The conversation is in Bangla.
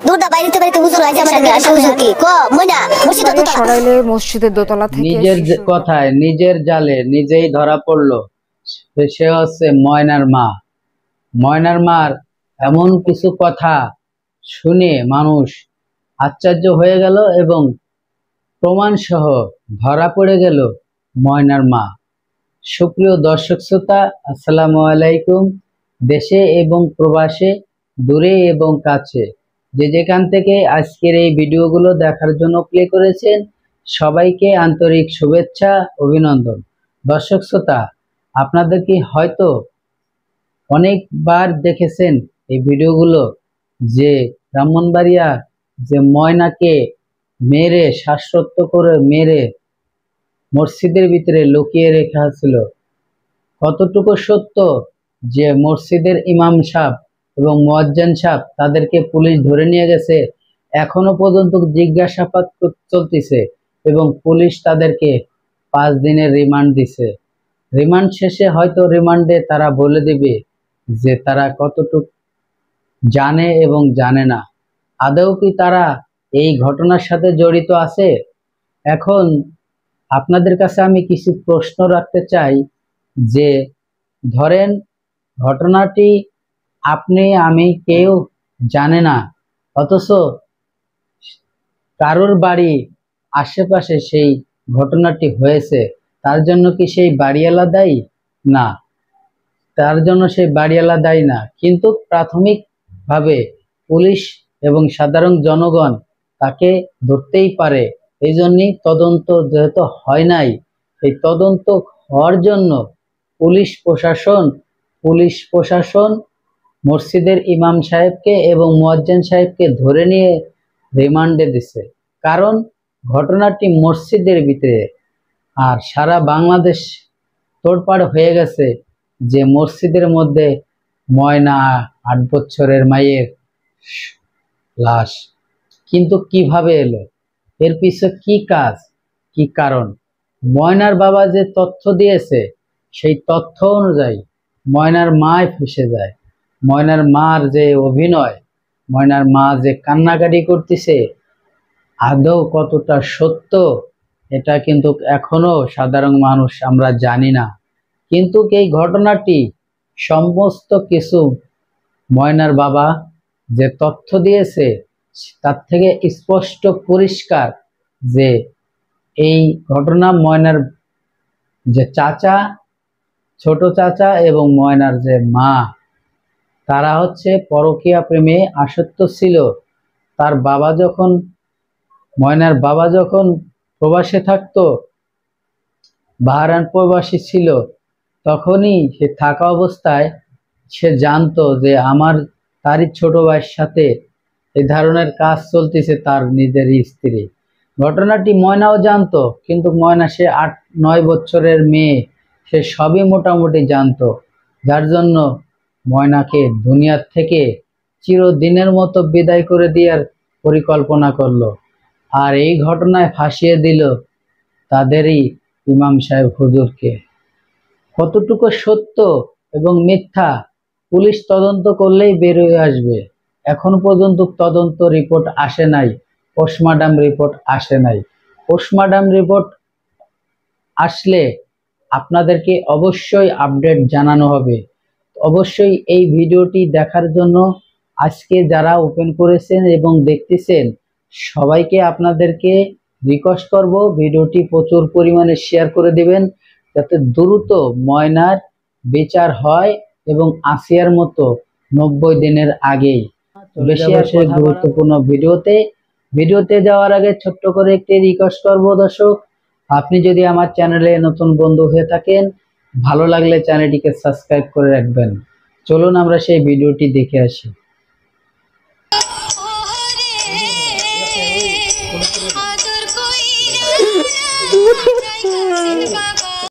দুটা বাইরে বাইরে হুজুর আইছে আমাদের আসে হুজুর কি কো মইনা মসজিদের দোতলা সরাইলে মসজিদের দোতলা থেকে নিজের কথায় নিজের জালে নিজেই ধরা পড়লো। সে হচ্ছে ময়নার মা। ময়নার মার এমন কিছু কথা শুনে মানুষ আশ্চর্য হয়ে গেল এবং প্রমাণ সহ ধরা পড়ে গেল ময়নার মা। সুপ্রিয় দর্শক শ্রোতা, আসসালামু আলাইকুম। দেশে এবং প্রবাসে, দূরে এবং কাছে, যে যেখান থেকে আজকের এই ভিডিওগুলো দেখার জন্য প্লে করেছেন, সবাইকে আন্তরিক শুভেচ্ছা, অভিনন্দন। দর্শক শ্রোতা, আপনাদের কি হয়তো অনেকবার দেখেছেন এই ভিডিওগুলো, যে ব্রাহ্মণবাড়িয়া যে ময়নাকে মেরে শ্বাসরুদ্ধ করে মেরে মসজিদের ভিতরে লুকিয়ে রেখা ছিল। কতটুকু সত্য যে মসজিদের ইমাম সাহেব এবং মুয়াজ্জিন সাহেব তাদেরকে পুলিশ ধরে নিয়ে গেছে, এখনো পর্যন্ত জিজ্ঞাসাবাদ চলতেছে এবং পুলিশ তাদেরকে 5 দিনের রিমান্ড দিছে। রিমান্ড শেষে হয়তো রিমান্ডে তারা বলে দিবে যে তারা কতটুকু জানে এবং জানে না, আদৌ কি তারা এই ঘটনার সাথে জড়িত আছে। এখন আপনাদের কাছে আমি কিছু প্রশ্ন রাখতে চাই, যে ধরেন ঘটনাটি আপনি আমি কেউ জানে না, অথচ কারোর বাড়ি আশেপাশে সেই ঘটনাটি হয়েছে, তার জন্য কি সেই বাড়িওয়ালা দায়ী? না, তার জন্য সেই বাড়িওয়ালা দায়ী না। কিন্তু প্রাথমিকভাবে পুলিশ এবং সাধারণ জনগণ তাকে ধরতেই পারে। এই জন্যই তদন্ত যেহেতু হয় নাই, এই তদন্ত হওয়ার জন্য পুলিশ প্রশাসন মসজিদের ইমাম সাহেবকে এবং মুয়াজ্জিন সাহেবকে ধরে নিয়ে রিমান্ডে দিছে। কারণ ঘটনাটি মসজিদের ভিতরে, আর সারা বাংলাদেশ তোড়পাড় হয়ে গেছে যে মসজিদের মধ্যে ময়না 8 বছরের মায়ের লাশ কিন্তু কিভাবে এলো, এর পিছনে কি কাজ, কি কারণ। ময়নার বাবা যে তথ্য দিয়েছে সেই তথ্য অনুযায়ী ময়নার মায় ফেসে যায়। ময়নার মার যে অভিনয়, ময়নার মা যে কান্নাকাটি করতেছে, আদৌ কতটা সত্য এটা কিন্তু এখনো সাধারণ মানুষ আমরা জানি না। কিন্তু এই ঘটনাটি সমস্ত কিছু ময়নার বাবা যে তথ্য দিয়েছে তার থেকে স্পষ্ট পরিষ্কার যে এই ঘটনা ময়নার যে চাচা, ছোট চাচা এবং ময়নার যে মা, তারা হচ্ছে পরকীয়া প্রেমে আসক্ত ছিল। তার বাবা যখন, ময়নার বাবা যখন প্রবাসে থাকতো, বাহরাইন প্রবাসী ছিল, তখনই সে থাকা অবস্থায় সে জানতো যে তারই ছোট ভাইয়ের সাথে এই ধরনের কাজ চলতেছে তার নিজের স্ত্রী। ঘটনাটি ময়নাও জানতো, কিন্তু ময়না সে 8-9 বছরের মেয়ে, সে সবই মোটামুটি জানতো, যার জন্য ময়নাকে দুনিয়ার থেকে চিরদিনের মতো বিদায় করে দেওয়ার পরিকল্পনা করলো। আর এই ঘটনায় ফাঁসিয়ে দিল তাদেরই ইমাম সাহেব হুজুরকে। কতটুকু সত্য এবং মিথ্যা পুলিশ তদন্ত করলেই বের হয়ে আসবে। এখন পর্যন্ত তদন্ত রিপোর্ট আসে নাই, পোস্টমর্টম রিপোর্ট আসে নাই। পোস্টমর্টম রিপোর্ট আসলে আপনাদেরকে অবশ্যই আপডেট জানানো হবে। অবশ্যই এই ভিডিওটি দেখার জন্য আজকে যারা ওপেন করেছেন এবং দেখতেছেন, সবাইকে আপনাদেরকে রিকোয়েস্ট করব ভিডিওটি প্রচুর পরিমাণে শেয়ার করে দিবেন, যাতে দ্রুত ময়নার বিচার হয় এবং আসিয়ার মতো 90 দিনের আগেই। বেশি আসে গুরুত্বপূর্ণ ভিডিওতে যাওয়ার আগে ছোট্ট করে একটি রিকোয়েস্ট করব দর্শক, আপনি যদি আমার চ্যানেলে নতুন বন্ধু হয়ে থাকেন, ভালো লাগলে চ্যানেলটিকে সাবস্ক্রাইব করে রাখবেন। চলুন আমরা সেই ভিডিওটি দেখে আসি।